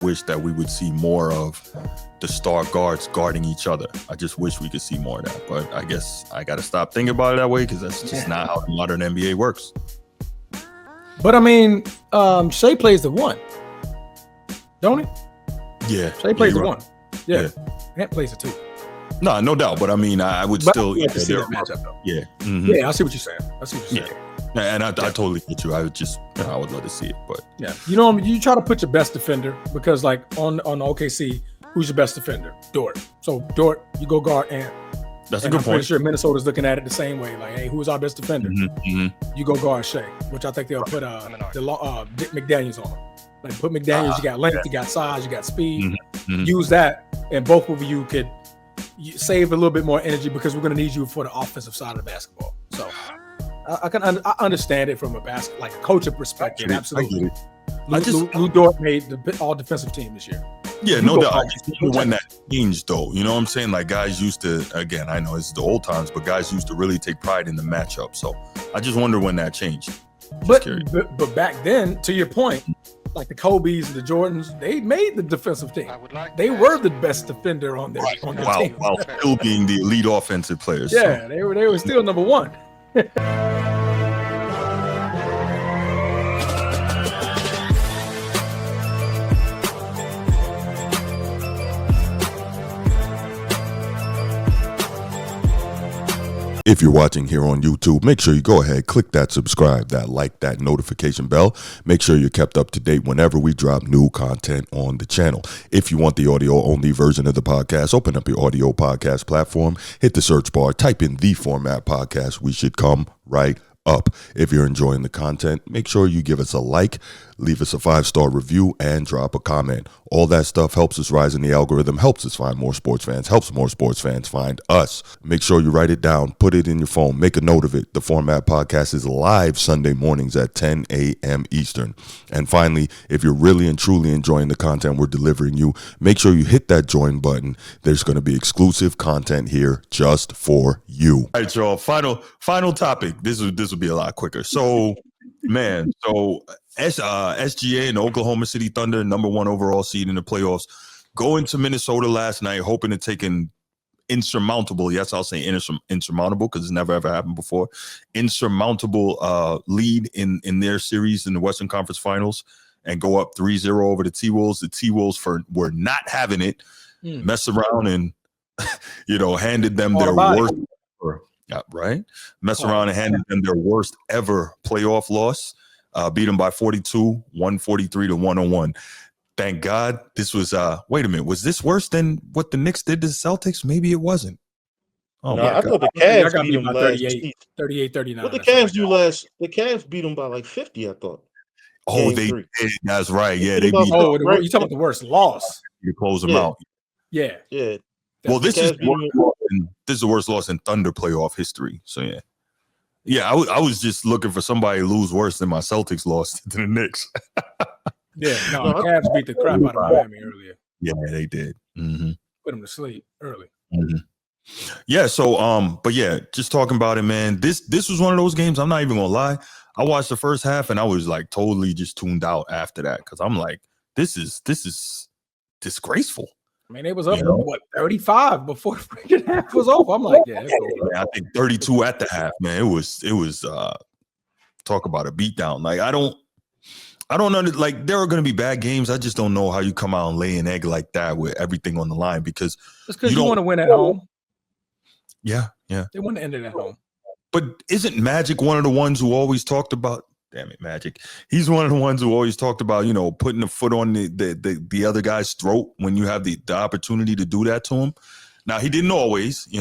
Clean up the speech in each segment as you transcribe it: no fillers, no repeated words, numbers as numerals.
wish that we would see more of the star guards guarding each other. I just wish we could see more of that. But I guess I got to stop thinking about it that way because that's just not how the modern NBA works. But I mean, Shea plays the one, don't he? Yeah. Shea plays the right. one. Yeah. Ant plays the two. No doubt. But I mean, I would still like to see that matchup, though. Yeah. Mm-hmm. Yeah, I see what you're saying. And I totally get you. I would just, I would love to see it. But yeah, you try to put your best defender because, like on OKC, who's your best defender? Dort. So Dort, you go guard Ant. That's a good point. I'm pretty sure Minnesota's looking at it the same way. Like, hey, who's our best defender? Mm-hmm. You go guard Shea, which I think they'll put Dick McDaniels on. Like, put McDaniels. You got length, you got size, you got speed. Mm-hmm. Use that, and both of you could save a little bit more energy because we're going to need you for the offensive side of the basketball. So I understand it from a coaching perspective. Absolutely. Lou Dort made the all defensive team this year. Yeah, no doubt. When that changed, though, you know what I'm saying? Like, guys used to, again, I know it's the old times, but guys used to really take pride in the matchup. So I just wonder when that changed. But back then, to your point, like the Kobe's and the Jordans, they made the defensive team. They were the best defender on their team. While still being the elite offensive players. Yeah, so. they were still number one. If you're watching here on YouTube, make sure you go ahead, click that subscribe, that like, that notification bell. Make sure you're kept up to date whenever we drop new content on the channel. If you want the audio-only version of the podcast, open up your audio podcast platform, hit the search bar, type in The Format Podcast. We should come right up. If you're enjoying the content, make sure you give us a like, leave us a 5-star review, and drop a comment. All that stuff helps us rise in the algorithm, helps us find more sports fans, helps more sports fans find us. Make sure you write it down, put it in your phone, make a note of it. The Format Podcast is live Sunday mornings at 10 a.m. Eastern. And finally, if you're really and truly enjoying the content we're delivering you, make sure you hit that join button. There's going to be exclusive content here just for you. All right, y'all. Final topic. This will be a lot quicker. So, man, SGA and the Oklahoma City Thunder, number 1 overall seed in the playoffs, go into Minnesota last night, hoping to take an insurmountable, yes, I'll say insurmountable because it's never ever happened before, insurmountable lead in their series in the Western Conference Finals and go up 3-0 over the T-Wolves. The T-Wolves were not having it, messed around and, handed them their worst ever, right? Messed around and handed them their worst ever playoff loss. Beat them by 42, 143 to 101. Thank God this was, wait a minute, was this worse than what the Knicks did to the Celtics? Maybe it wasn't. Oh, no, I thought the Cavs beat them by 38, 39. What the Cavs do last? The Cavs beat them by like 50, I thought. Oh, they did. That's right. Yeah, they beat them. Oh, you're talking about the worst loss. You close them out. Yeah. Yeah. Well, this is the worst loss in Thunder playoff history. So, yeah. Yeah, I was just looking for somebody to lose worse than my Celtics lost to the Knicks. The Cavs beat the crap out of Miami earlier. Yeah, they did. Mm-hmm. Put them to sleep early. Mm-hmm. Yeah, so but yeah, just talking about it, man. This was one of those games. I'm not even gonna lie. I watched the first half and I was like totally just tuned out after that because I'm like, this is disgraceful. I mean, it was up 35 before the freaking half was over. I'm like, yeah, I think 32 at the half, man. It was talk about a beatdown. Like I don't know. Like there are going to be bad games. I just don't know how you come out and lay an egg like that with everything on the line because you want to win at home. Yeah. They want to end it at home. But isn't Magic one of the ones who always talked about? Damn it, Magic. He's one of the ones who always talked about, putting the foot on the other guy's throat when you have the opportunity to do that to him. Now, he didn't always, they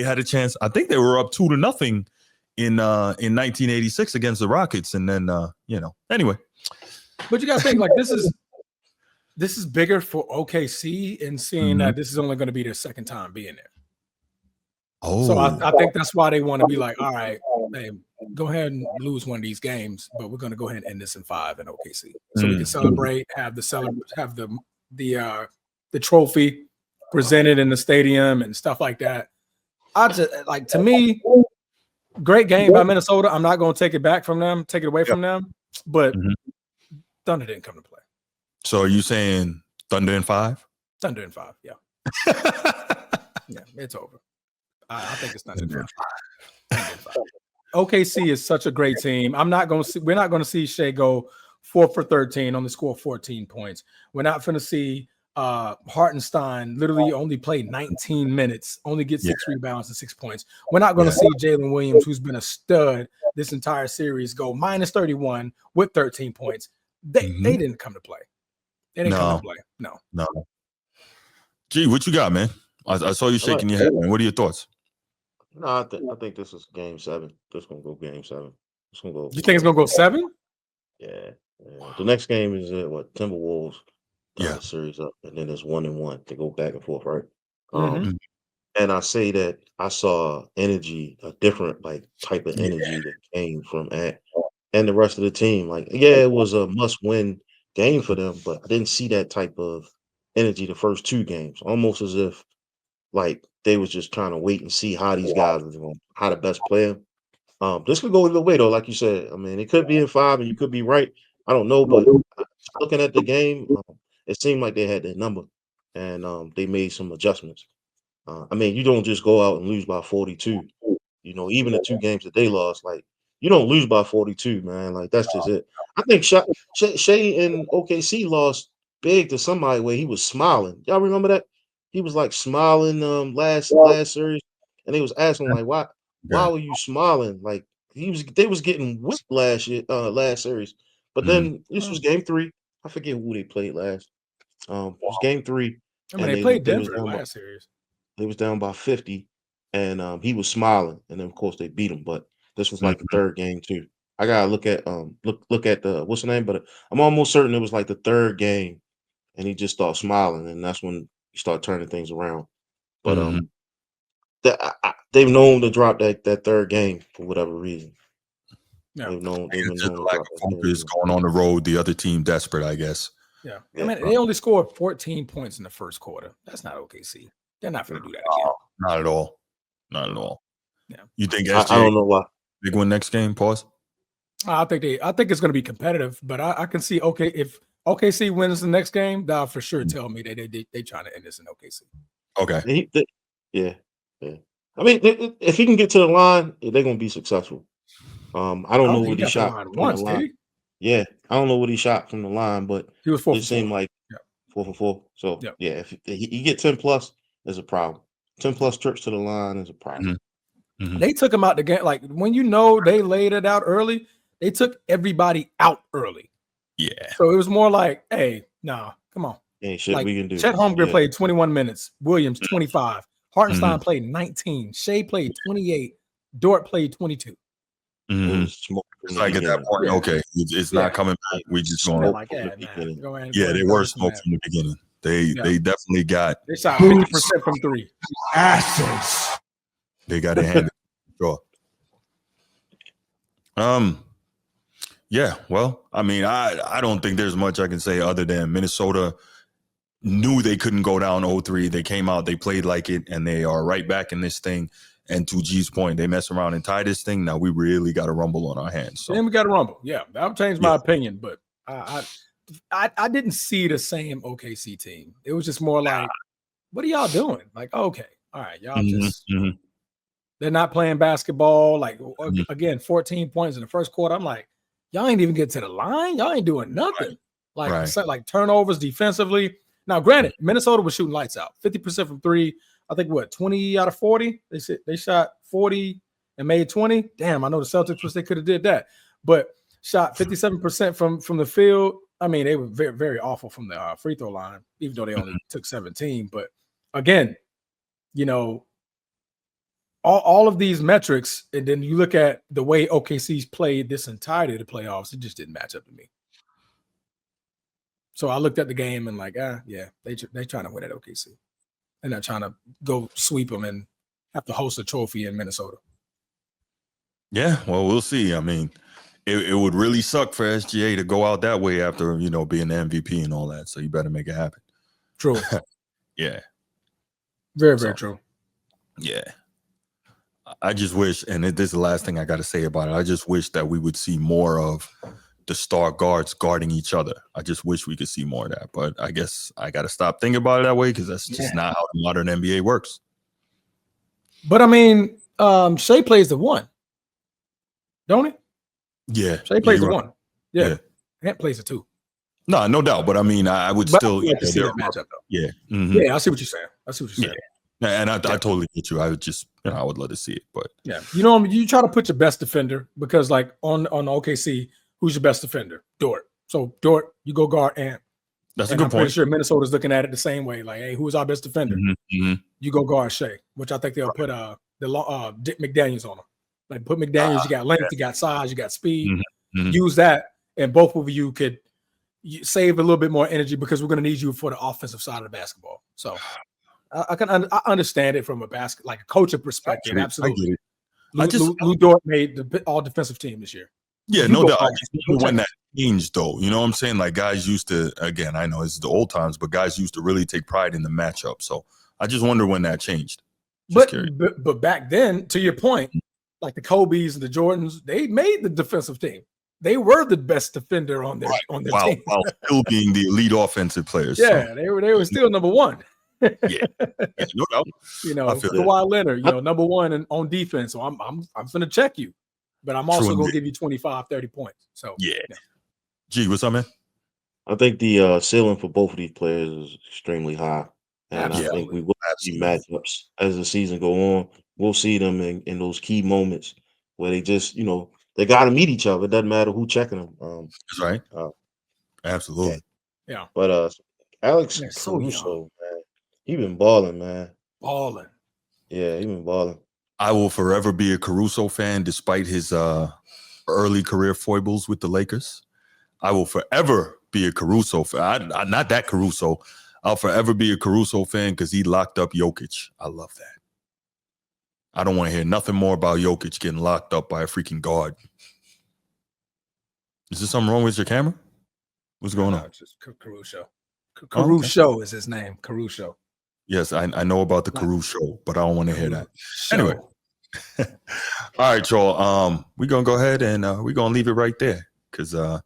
had a chance. I think they were up 2-0 in 1986 against the Rockets. And then, anyway. But you got to think like this is bigger for OKC and seeing that this is only going to be their second time being there. Oh, so I think that's why they want to be like, all right, hey, go ahead and lose one of these games, but we're going to go ahead and end this in 5 in OKC, so we can celebrate, have the trophy presented in the stadium and stuff like that. To me, great game by Minnesota. I'm not going to take it away from them, but Thunder didn't come to play. So are you saying Thunder in 5? Thunder in 5, yeah. Yeah, it's over. I think it's Thunder in 5. Thunder in 5. OKC is such a great team. We're not going to see Shea go 4 for 13 on the score 14 points. We're not going to see Hartenstein literally only play 19 minutes, only get 6 rebounds and 6 points. We're not going to see Jalen Williams, who's been a stud this entire series, go minus 31 with 13 points. They didn't come to play. They didn't come to play. No. Gee, what you got, man? I saw you shaking your head, man. What are your thoughts? No, I think this is game 7. This gonna go game 7. It's gonna go. You think it's gonna go 7? Yeah. The next game is Timberwolves. Yeah. The series up, and then it's 1-1. They go back and forth, right? Mm-hmm. And I say that I saw energy, a different type of energy that came from Ant and the rest of the team. Like, yeah, it was a must-win game for them, but I didn't see that type of energy the first 2 games. Almost as if they was just trying to wait and see how these guys are going, how to best play them. This could go either way, though. Like you said, I mean, it could be in 5, and you could be right. I don't know, but looking at the game, it seemed like they had their number, and they made some adjustments. I mean, you don't just go out and lose by 42. Even the 2 games that they lost, you don't lose by 42, man. Like, that's just it. I think Shea and OKC lost big to somebody where he was smiling. Y'all remember that? He was smiling last series, and they was asking why were you smiling? Like they was getting whipped last series. But then this was game 3. I forget who they played last. It was game 3. I mean, they played Denver last series. They was down by 50, and he was smiling, and then of course they beat him. But this was the 3rd game too. I gotta look at the what's the name, but I'm almost certain it was the 3rd game, and he just started smiling, and that's when he started turning things around. But they've known to drop that 3rd game for whatever reason. Yeah. They've known It's to just lack of focus going on the road. The other team desperate, I guess. Yeah. I mean, they only scored 14 points in the first quarter. That's not OKC. They're not going to do that again. Not at all. Not at all. Yeah. You think I don't know why. Big one next game? Pause. I think it's going to be competitive, but I can see if OKC wins the next game, that'll for sure tell me that they trying to end this in OKC. Okay. Yeah. I mean, if he can get to the line, they're going to be successful. I don't know what he shot from the line. Yeah, I don't know what he shot from the line, but he was 4 it seemed like 4 for 4. So yeah, if he get 10 plus, there's a problem. 10 plus trips to the line is a problem. They took him out the game. Like when they laid it out early, they took everybody out early. Yeah. So it was more like, hey, nah, come on. Ain't shit we can do. Chet Holmgren played 21 minutes. Williams 25. Hartenstein played 19. Shea played 28. Dort played 22. It's like at that point, okay, it's not coming back. We just going to they were smoke from the beginning. They definitely got. They shot 50% from 3. Asses. They got it handed. Sure. Yeah. Well, I mean, I don't think there's much I can say other than Minnesota knew they couldn't go down 0-3. They came out, they played like it, and they are right back in this thing. And to G's point, they mess around and tie this thing. Now we really got a rumble on our hands. So. Then we got a rumble. Yeah, that'll change my opinion, but I didn't see the same OKC team. It was just more like, what are y'all doing? Like, okay, all right, y'all just they're not playing basketball. Like again, 14 points in the first quarter. I'm like, y'all ain't even get to the line. Y'all ain't doing nothing. Like turnovers defensively. Now, granted, Minnesota was shooting lights out, 50% from 3. I think 20 out of 40. They shot 40 and made 20. Damn, I know the Celtics wish they could have did that, but shot 57% from the field. I mean, they were very, very awful from the free throw line, even though they only took 17. But again, all of these metrics, and then you look at the way OKC's played this entirety of the playoffs, it just didn't match up to me. So I looked at the game and they trying to win at OKC. They're not trying to go sweep them and have to host a trophy in Minnesota. Yeah, well, we'll see. I mean, it would really suck for SGA to go out that way after, being the MVP and all that. So you better make it happen. True. Yeah. Very, very true. Yeah. I just wish, and this is the last thing I got to say about it, I just wish that we would see more of the star guards guarding each other. I just wish we could see more of that. But I guess I got to stop thinking about it that way because that's just not how the modern NBA works. But I mean, Shea plays the one, don't he? Yeah. Shea plays the one. Yeah. Ant plays the two. No doubt. But I mean, I would still like to see that matchup, though. Yeah. Yeah, I see what you're saying. Yeah. And I totally get you. I would just, I would love to see it. But yeah, you try to put your best defender because, like, on OKC, who's your best defender? Dort. So Dort, you go guard Ant. That's a good point. I'm pretty sure Minnesota's looking at it the same way. Like, hey, who's our best defender? You go guard Shea, which I think they'll put Dick McDaniels on him. Like, put McDaniels. You got length, you got size, you got speed. Use that, and both of you could save a little bit more energy because we're going to need you for the offensive side of the basketball. So I understand it from a coaching perspective. Absolutely. Lou Dort made the all defensive team this year. Yeah, no doubt. When that changed, though, you know what I'm saying? Like, guys used to, again, I know it's the old times, but guys used to really take pride in the matchup. So I just wonder when that changed. But back then, to your point, like the Kobe's and the Jordans, they made the defensive team. They were the best defender on their team. While still being the elite offensive players. Yeah, so. they were still number one. Yeah, no doubt. Kawhi Leonard, number one on defense. So I'm gonna check you, but I'm also gonna give you 25, 30 points. So yeah. G, what's up, man? I think the ceiling for both of these players is extremely high, and I think we will see matchups as the season go on. We'll see them in those key moments where they just, they got to meet each other. It doesn't matter who's checking them. That's right. Absolutely. Yeah. But Alex Caruso, man, he been balling, man. Balling. Yeah, he been balling. I will forever be a Caruso fan despite his early career foibles with the Lakers. I will forever be a Caruso fan. Not that Caruso. I'll forever be a Caruso fan because he locked up Jokic. I love that. I don't want to hear nothing more about Jokic getting locked up by a freaking guard. Is there something wrong with your camera? What's going on? It's just Caruso. Caruso is his name. Caruso. Yes, I know about the Caruso, but I don't want to hear that. Anyway. All right, y'all. We're going to go ahead and we're going to leave it right there because, I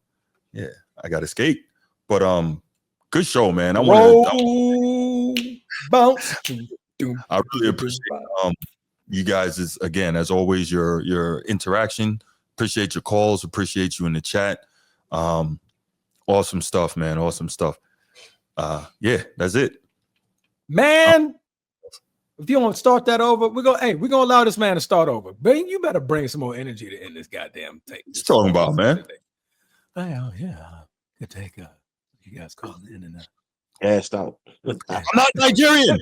got to skate. But good show, man. I bounce. I really appreciate you guys, as always, your interaction. Appreciate your calls. Appreciate you in the chat. Awesome stuff, man. Awesome stuff. That's it. Man, if you want to start that over, we're gonna allow this man to start over. But you better bring some more energy to end this goddamn tape. What you talking about, man? Oh, yeah. Good take. You guys calling in and Gassed out. I'm not Nigerian.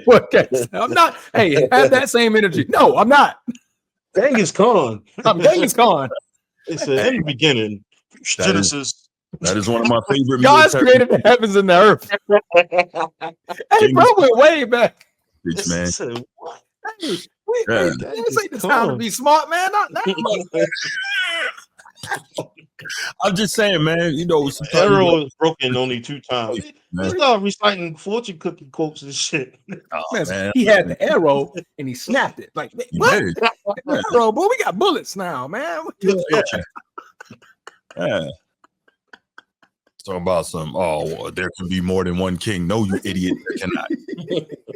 I'm not. Hey, have that same energy. No, I'm not. Genghis Khan. I'm Genghis Khan. It's in the beginning. Genesis. That is one of my favorite. God's created the heavens and the earth. Hey, bro, we're way back. Bitch, man. This ain't the time to be smart, man. Not now. I'm just saying, man. Arrow is broken only 2 times. He started reciting fortune cookie quotes and shit. Man, he had the arrow and he snapped it. Like, what? Arrow, boy, we got bullets now, man. Yeah. Talking about there can be more than one king. No, you idiot. There cannot.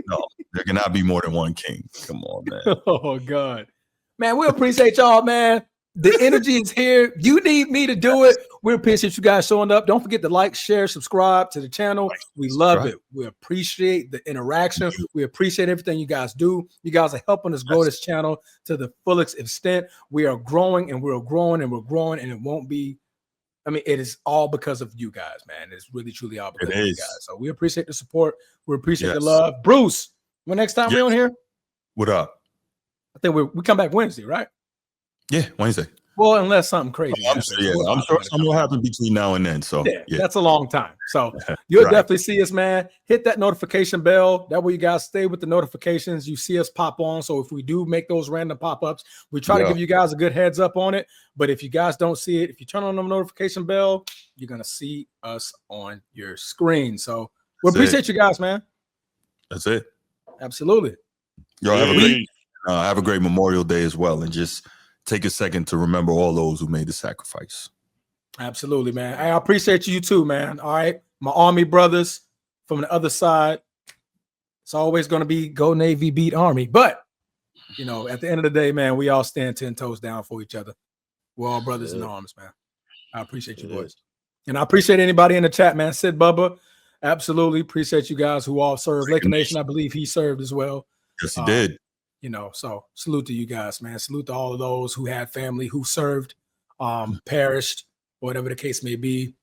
No, there cannot be more than one king. Come on, man. Oh, God. Man, we appreciate y'all, man. The energy is here. You need me to do it. We appreciate you guys showing up. Don't forget to like, share, subscribe to the channel. We love it. We appreciate the interaction. We appreciate everything you guys do. You guys are helping us grow this channel to the fullest extent. We are growing and we're growing and we're growing, and it won't be. It is all because of you guys, man. It's really, truly all because of you guys. So we appreciate the support. We appreciate the love. Bruce, when next time we're on here? What up? I think we come back Wednesday, right? Yeah, Wednesday. Well, unless something crazy happens. I'm sure something will happen between now and then. So that's a long time. So you'll definitely see us, man. Hit that notification bell. That way you guys stay with the notifications. You see us pop on. So if we do make those random pop-ups, we try to give you guys a good heads up on it. But if you guys don't see it, if you turn on the notification bell, you're going to see us on your screen. So we appreciate you guys, man. That's it. Absolutely. Y'all have a great Memorial Day as well. And just take a second to remember all those who made the sacrifice. Absolutely, man. Hey, I appreciate you too, man. All right. My Army brothers from the other side. It's always going to be go Navy, beat Army. But, at the end of the day, man, we all stand 10 toes down for each other. We're all brothers in arms, man. I appreciate you boys. And I appreciate anybody in the chat, man. Sid Bubba, absolutely. Appreciate you guys who all served. Laker Nation, I believe he served as well. Yes, he did. So salute to you guys, man. Salute to all of those who had family, who served, perished, whatever the case may be.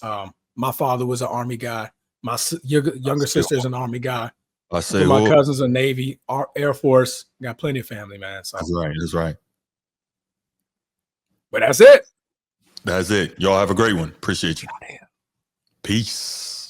My father was an Army guy. My younger sister is an Army guy. My cousins are Navy, Air Force. Got plenty of family, man. So That's right. But that's it. That's it. Y'all have a great one. Appreciate you. Peace.